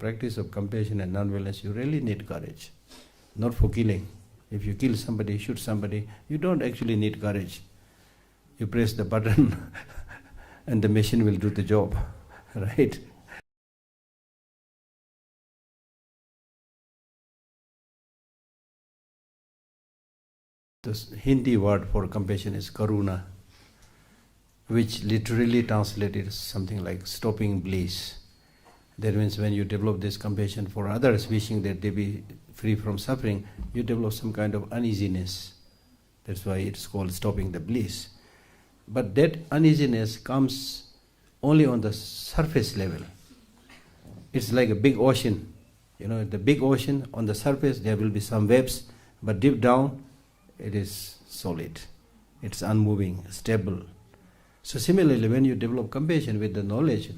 practice of compassion and non-violence, you really need courage. Not for killing. If you kill somebody, shoot somebody, you don't actually need courage. You press the button and the machine will do the job, right? The Hindi word for compassion is karuna, which literally translated is something like stopping bliss. That means when you develop this compassion for others, wishing that they be free from suffering, you develop some kind of uneasiness. That's why it's called stopping the bliss. But that uneasiness comes only on the surface level. It's like a big ocean. You know, the big ocean, on the surface there will be some waves, but deep down it is solid. It's unmoving, stable. So similarly, when you develop compassion with the knowledge,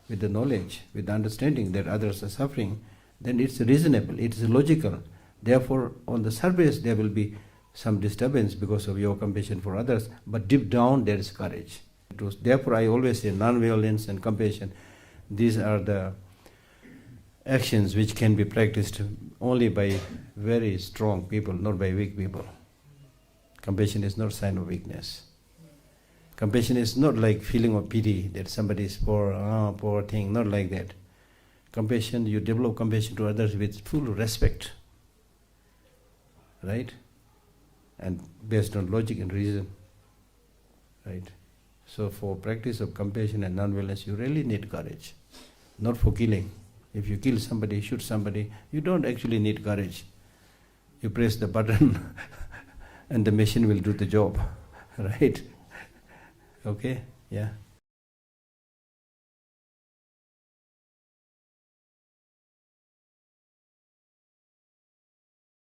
with the understanding that others are suffering, then it's reasonable, it's logical. Therefore, on the surface there will be some disturbance because of your compassion for others, but deep down there is courage. Therefore, I always say non-violence and compassion, these are the actions which can be practiced only by very strong people, not by weak people. Compassion is not a sign of weakness. Compassion is not like feeling of pity that somebody is poor thing, not like that. Compassion, you develop compassion to others with full respect, right? And based on logic and reason, right? So for practice of compassion and non-violence, you really need courage, not for killing. If you kill somebody, shoot somebody, you don't actually need courage. You press the button and the machine will do the job, right? Okay? Yeah.